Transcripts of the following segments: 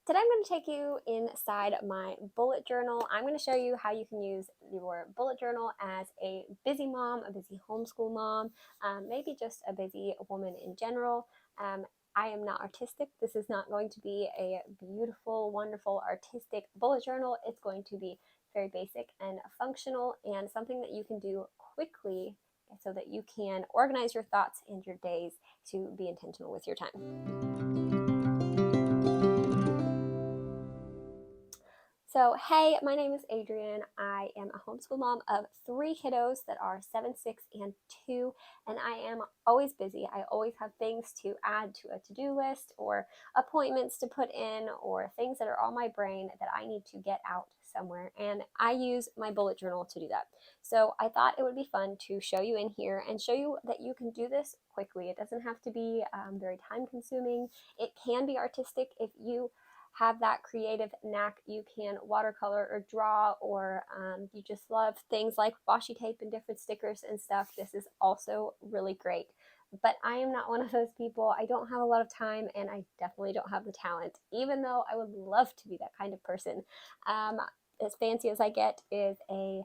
Today I'm going to take you inside my bullet journal. I'm going to show you how you can use your bullet journal as a busy mom, a busy homeschool mom, maybe just a busy woman in general. I am not artistic. This is not going to be a beautiful, wonderful, artistic bullet journal. It's going to be very basic and functional and something that you can do quickly so that you can organize your thoughts and your days to be intentional with your time. So, hey, my name is Adrian. I am a homeschool mom of 3 kiddos that are 7, 6, and 2, and I am always busy. I always have things to add to a to-do list or appointments to put in or things that are on my brain that I need to get out somewhere, and I use my bullet journal to do that. So I thought it would be fun to show you in here and show you that you can do this quickly. It doesn't have to be very time consuming. It can be artistic if you have that creative knack. You can watercolor or draw, or you just love things like washi tape and different stickers and stuff. This is also really great. But I am not one of those people. I don't have a lot of time, and I definitely don't have the talent, even though I would love to be that kind of person. As fancy as I get is a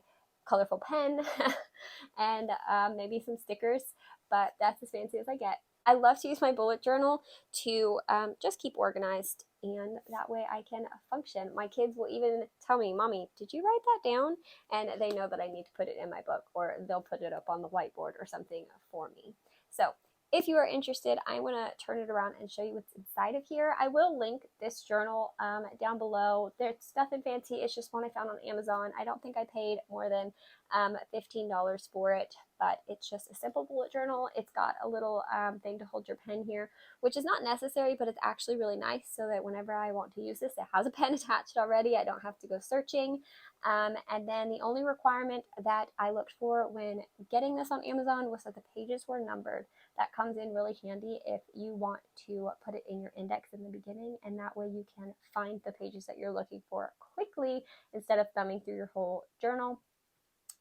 colorful pen and maybe some stickers, but that's as fancy as I get. I love to use my bullet journal to just keep organized, and that way I can function. My kids will even tell me, Mommy, did you write that down? And they know that I need to put it in my book, or they'll put it up on the whiteboard or something for me. So if you are interested, I'm going to turn it around and show you what's inside of here. I will link this journal down below. There's nothing fancy. It's just one I found on Amazon. I don't think I paid more than $15 for it, but it's just a simple bullet journal. It's got a little thing to hold your pen here, which is not necessary, but it's actually really nice so that whenever I want to use this, it has a pen attached already. I don't have to go searching. And then the only requirement that I looked for when getting this on Amazon was that the pages were numbered. That comes in really handy if you want to put it in your index in the beginning, and that way you can find the pages that you're looking for quickly instead of thumbing through your whole journal.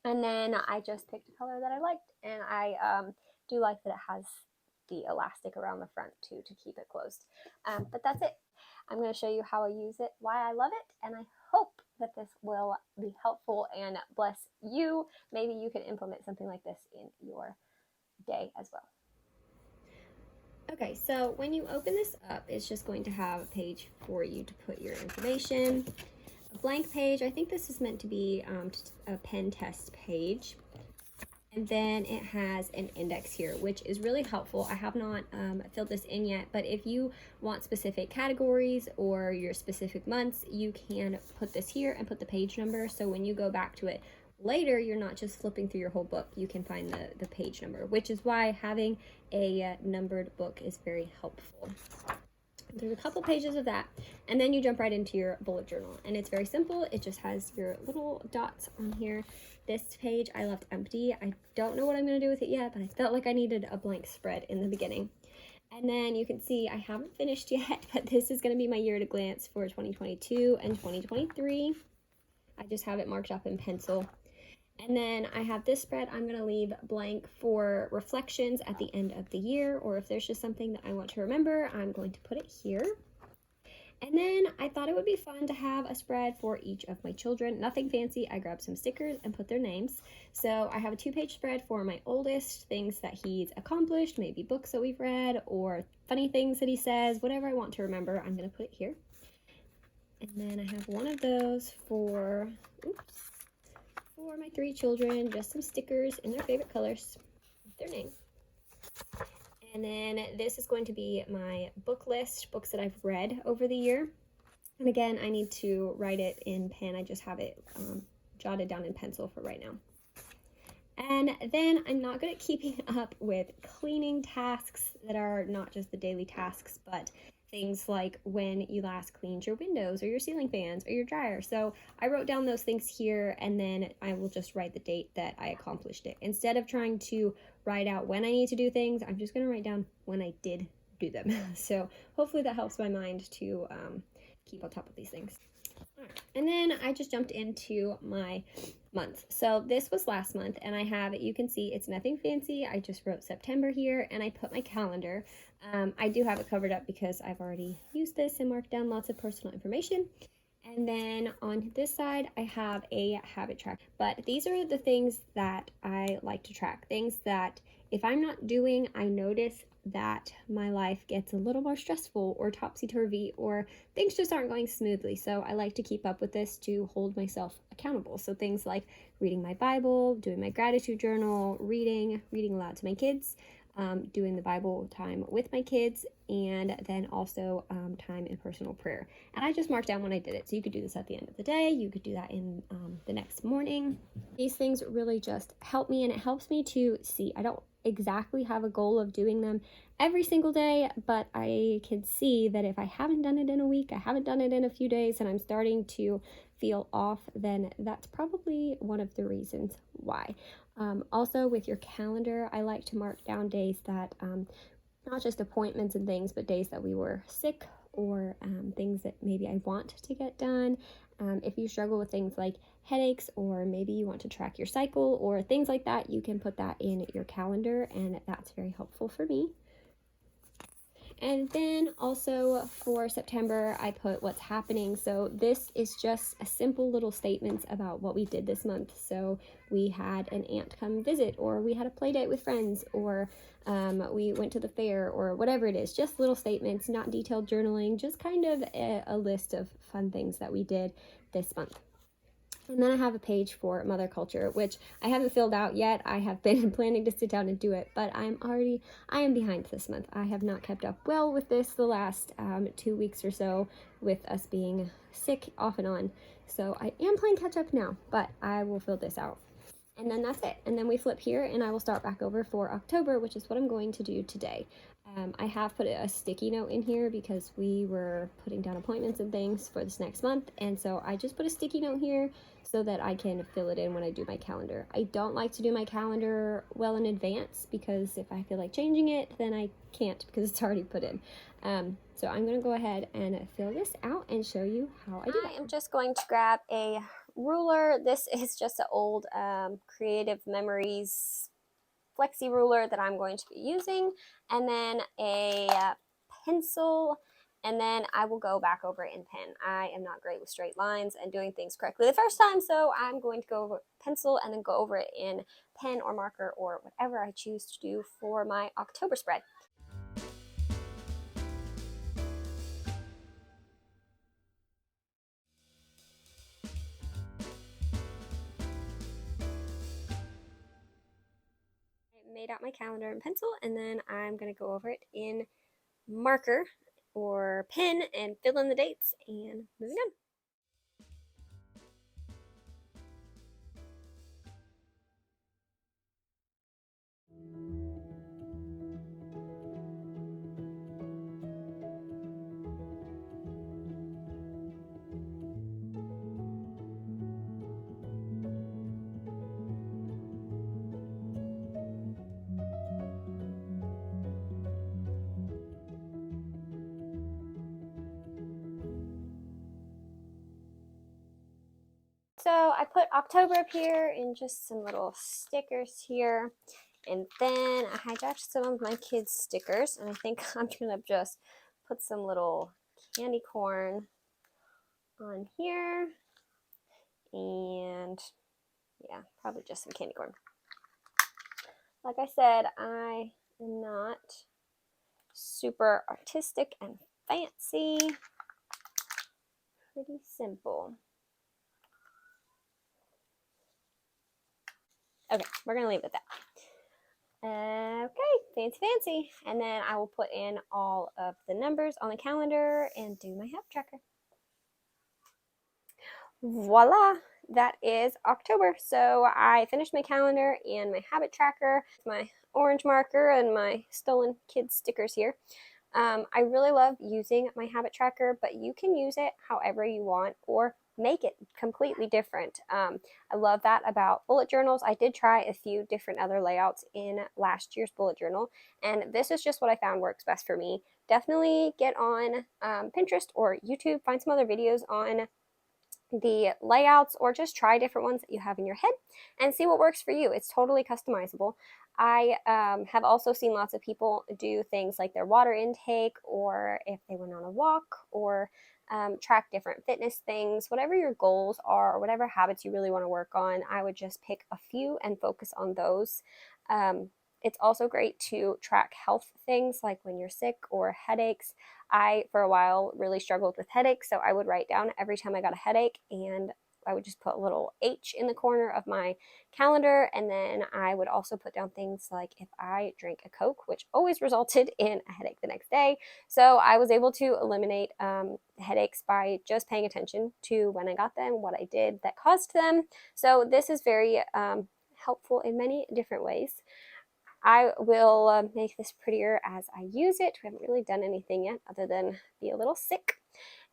And then I just picked a color that I liked, and I do like that it has the elastic around the front too to keep it closed. But that's it. I'm going to show you how I use it, why I love it, and I hope that this will be helpful and bless you. Maybe you can implement something like this in your day as well. Okay, so when you open this up, it's just going to have a page for you to put your information. A blank page. I think this is meant to be just a pen test page. And then it has an index here, which is really helpful. I have not filled this in yet, but if you want specific categories or your specific months, you can put this here and put the page number. So when you go back to it later, you're not just flipping through your whole book. You can find the page number, which is why having a numbered book is very helpful. There's a couple pages of that, and then you jump right into your bullet journal, and it's very simple. It just has your little dots on here. This page I left empty. I don't know what I'm going to do with it yet, but I felt like I needed a blank spread in the beginning. And then you can see I haven't finished yet, but this is going to be my year at a glance for 2022 and 2023. I just have it marked up in pencil. And then I have this spread I'm going to leave blank for reflections at the end of the year, or if there's just something that I want to remember, I'm going to put it here. And then I thought it would be fun to have a spread for each of my children. Nothing fancy. I grabbed some stickers and put their names. So I have a 2-page spread for my oldest, things that he's accomplished, maybe books that we've read or funny things that he says, whatever I want to remember, I'm going to put it here. And then I have one of those for my 3 children, just some stickers in their favorite colors with their name. And then this is going to be my book list, books that I've read over the year. And again, I need to write it in pen. I just have it jotted down in pencil for right now. And then I'm not good at keeping up with cleaning tasks that are not just the daily tasks, but things like when you last cleaned your windows or your ceiling fans or your dryer. So I wrote down those things here, and then I will just write the date that I accomplished it. Instead of trying to write out when I need to do things, I'm just going to write down when I did do them. So hopefully that helps my mind to keep on top of these things. And then I just jumped into my month. So this was last month, and I have, you can see it's nothing fancy. I just wrote September here, and I put my calendar. I do have it covered up because I've already used this and marked down lots of personal information. And then on this side, I have a habit track. But these are the things that I like to track. Things that if I'm not doing, I notice that my life gets a little more stressful or topsy-turvy, or things just aren't going smoothly. So I like to keep up with this to hold myself accountable. So things like reading my Bible, doing my gratitude journal, reading aloud to my kids, doing the Bible time with my kids, and then also time in personal prayer. And I just marked down when I did it. So you could do this at the end of the day. You could do that in the next morning. These things really just help me, and it helps me to see. I don't exactly have a goal of doing them every single day, but I can see that if I haven't done it in a week, I haven't done it in a few days, and I'm starting to feel off, then that's probably one of the reasons why. Also with your calendar, I like to mark down days that not just appointments and things, but days that we were sick, or things that maybe I want to get done. If you struggle with things like headaches, or maybe you want to track your cycle or things like that, you can put that in your calendar, and that's very helpful for me. And then also for September, I put what's happening. So this is just a simple little statements about what we did this month. So we had an aunt come visit, or we had a play date with friends, or we went to the fair, or whatever it is. Just little statements, not detailed journaling, just kind of a list of fun things that we did this month. And then I have a page for mother culture, which I haven't filled out yet. I have been planning to sit down and do it, but I am behind this month. I have not kept up well with this the last 2 weeks or so, with us being sick off and on. So I am playing catch up now, but I will fill this out. And then that's it. And then we flip here, and I will start back over for October, which is what I'm going to do today. I have put a sticky note in here because we were putting down appointments and things for this next month. And so I just put a sticky note here so that I can fill it in when I do my calendar. I don't like to do my calendar well in advance, because if I feel like changing it, then I can't because it's already put in. So I'm going to go ahead and fill this out and show you how I do that. I am just going to grab a ruler. This is just an old Creative Memories flexi ruler that I'm going to be using, and then a pencil, and then I will go back over it in pen. I am not great with straight lines and doing things correctly the first time, so I'm going to go over pencil and then go over it in pen or marker or whatever I choose to do for my October spread. Made out my calendar in pencil, and then I'm going to go over it in marker or pen and fill in the dates and moving on. So I put October up here in just some little stickers here. And then I hijacked some of my kids' stickers, and I think I'm going to just put some little candy corn on here. And yeah, probably just some candy corn. Like I said, I am not super artistic and fancy. Pretty simple. Okay, we're going to leave it at that. Okay, fancy. And then I will put in all of the numbers on the calendar and do my habit tracker. Voila, that is October. So I finished my calendar and my habit tracker, my orange marker and my stolen kids stickers here. I really love using my habit tracker, but you can use it however you want or make it completely different. I love that about bullet journals. I did try a few different other layouts in last year's bullet journal, and this is just what I found works best for me. definitely get on Pinterest or YouTube, find some other videos on the layouts, or just try different ones that you have in your head and see what works for you. It's totally customizable. I have also seen lots of people do things like their water intake, or if they went on a walk, or track different fitness things. Whatever your goals are, or whatever habits you really want to work on, I would just pick a few and focus on those. It's also great to track health things like when you're sick or headaches. I, for a while, really struggled with headaches, so I would write down every time I got a headache, and I would just put a little H in the corner of my calendar. And then I would also put down things like if I drank a Coke, which always resulted in a headache the next day. So I was able to eliminate headaches by just paying attention to when I got them, what I did that caused them. So this is very helpful in many different ways. I will make this prettier as I use it. We haven't really done anything yet other than be a little sick.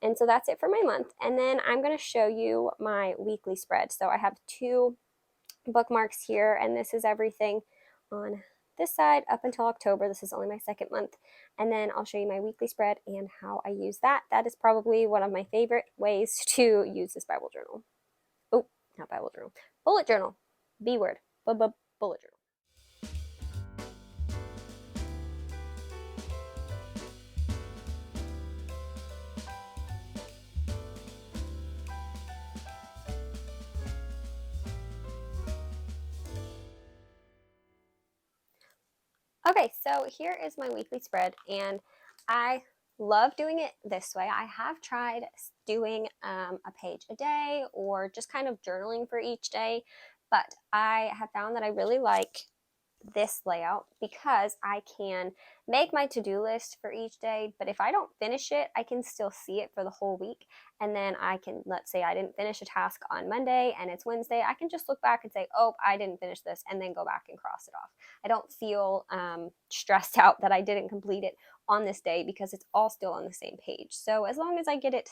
And so that's it for my month. And then I'm going to show you my weekly spread. So I have 2 bookmarks here, and this is everything on this side up until October. This is only my 2nd month. And then I'll show you my weekly spread and how I use that. That is probably one of my favorite ways to use this Bible journal. Oh, not Bible journal. Bullet journal. B word. Bullet journal. Okay, so here is my weekly spread, and I love doing it this way. I have tried doing a page a day or just kind of journaling for each day, but I have found that I really like this layout because I can make my to-do list for each day, but if I don't finish it, I can still see it for the whole week. And then I can, let's say I didn't finish a task on Monday and it's Wednesday, I can just look back and say, oh, I didn't finish this, and then go back and cross it off. I don't feel stressed out that I didn't complete it on this day because it's all still on the same page. So as long as I get it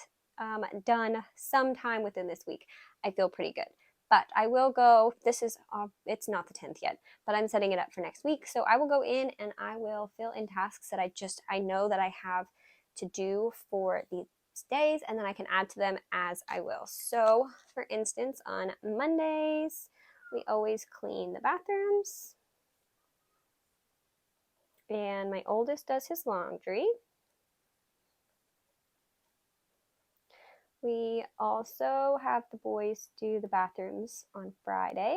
done sometime within this week, I feel pretty good. But I will go, this is, it's not the 10th yet, but I'm setting it up for next week. So I will go in and I will fill in tasks that I know that I have to do for these days, and then I can add to them as I will. So for instance, on Mondays, we always clean the bathrooms. And my oldest does his laundry. We also have the boys do the bathrooms on Friday.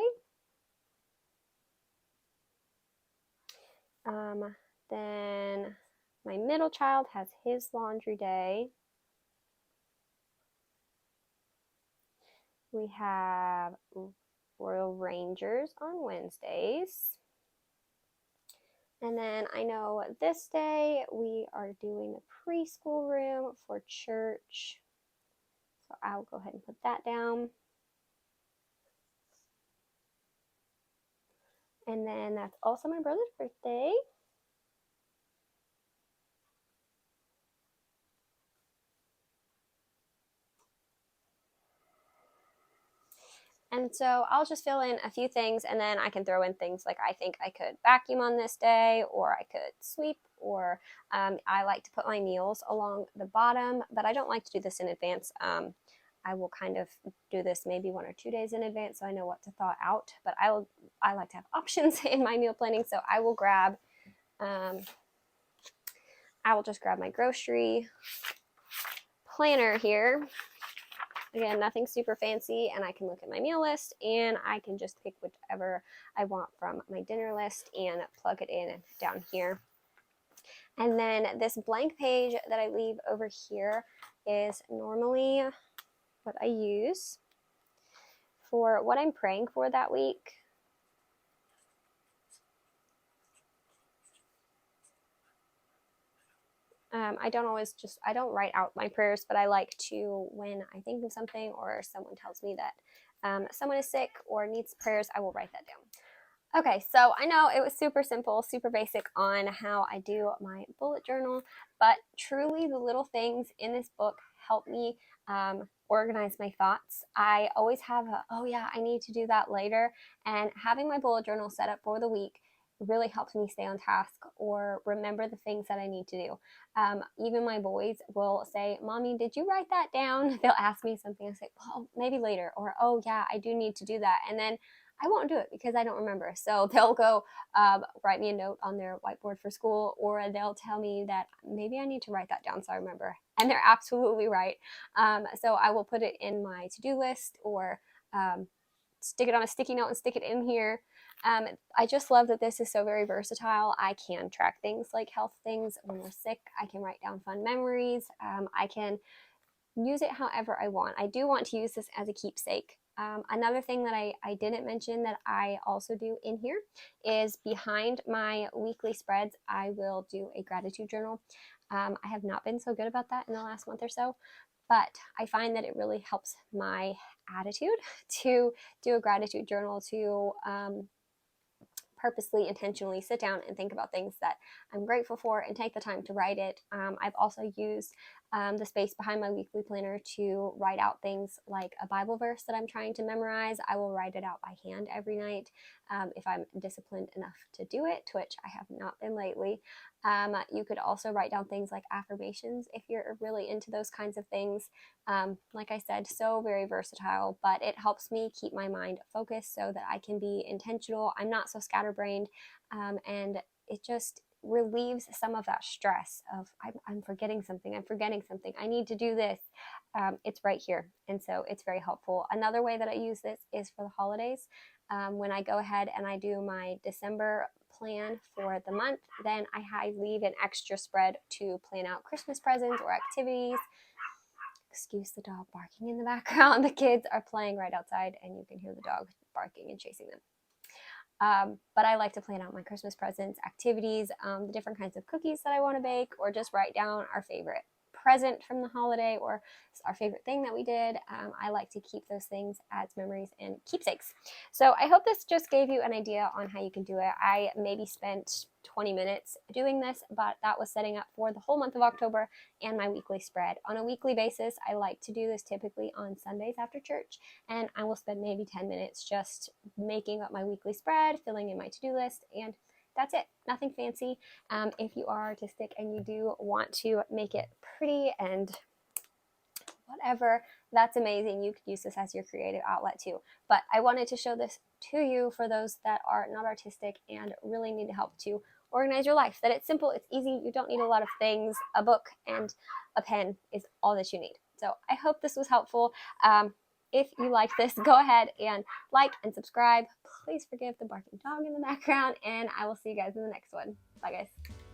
Then my middle child has his laundry day. We have Royal Rangers on Wednesdays. And then I know this day we are doing the preschool room for church. So I'll go ahead and put that down. And then that's also my brother's birthday. And so I'll just fill in a few things, and then I can throw in things like I think I could vacuum on this day, or I could sweep, or I like to put my meals along the bottom, but I don't like to do this in advance. I will kind of do this maybe 1 or 2 days in advance so I know what to thaw out, but I like to have options in my meal planning, so I will just grab my grocery planner here. Again, nothing super fancy, and I can look at my meal list and I can just pick whichever I want from my dinner list and plug it in down here. And then this blank page that I leave over here is normally what I use for what I'm praying for that week. I don't write out my prayers, but I like to, when I think of something or someone tells me that someone is sick or needs prayers, I will write that down. Okay, so I know it was super simple, super basic on how I do my bullet journal, but truly the little things in this book help me organize my thoughts. I always have oh yeah, I need to do that later, and having my bullet journal set up for the week really helps me stay on task or remember the things that I need to do. Even my boys will say, Mommy, did you write that down? They'll ask me something. I say, well, maybe later. Or, oh, yeah, I do need to do that. And then I won't do it because I don't remember. So they'll go write me a note on their whiteboard for school, or they'll tell me that maybe I need to write that down so I remember. And they're absolutely right. So I will put it in my to-do list, or stick it on a sticky note and stick it in here. I just love that this is so very versatile. I can track things like health things when we're sick. I can write down fun memories. I can use it however I want. I do want to use this as a keepsake. Another thing that I didn't mention that I also do in here is behind my weekly spreads, I will do a gratitude journal. I have not been so good about that in the last month or so, but I find that it really helps my attitude to do a gratitude journal, to purposely, intentionally sit down and think about things that I'm grateful for and take the time to write it. I've also used the space behind my weekly planner to write out things like a Bible verse that I'm trying to memorize. I will write it out by hand every night if I'm disciplined enough to do it, which I have not been lately. You could also write down things like affirmations if you're really into those kinds of things. Like I said, so very versatile, but it helps me keep my mind focused so that I can be intentional. I'm not so scatterbrained, and it just relieves some of that stress of I'm forgetting something, I need to do this. It's right here, and so it's very helpful. Another way that I use this is for the holidays. When I go ahead and I do my December plan for the month, then I leave an extra spread to plan out Christmas presents or activities. Excuse the dog barking in the background. The kids are playing right outside and you can hear the dog barking and chasing them. But I like to plan out my Christmas presents, activities, the different kinds of cookies that I want to bake, or just write down our favorite present from the holiday or our favorite thing that we did. I like to keep those things as memories and keepsakes. So I hope this just gave you an idea on how you can do it. I maybe spent 20 minutes doing this, but that was setting up for the whole month of October and my weekly spread. On a weekly basis, I like to do this typically on Sundays after church, and I will spend maybe 10 minutes just making up my weekly spread, filling in my to-do list, and that's it. Nothing fancy. If you are artistic and you do want to make it pretty and whatever, that's amazing. You could use this as your creative outlet too. But I wanted to show this to you for those that are not artistic and really need help to organize your life. That it's simple, it's easy, you don't need a lot of things. A book and a pen is all that you need. So I hope this was helpful. If you like this, go ahead and like and subscribe. Please forgive the barking dog in the background, and I will see you guys in the next one. Bye, guys.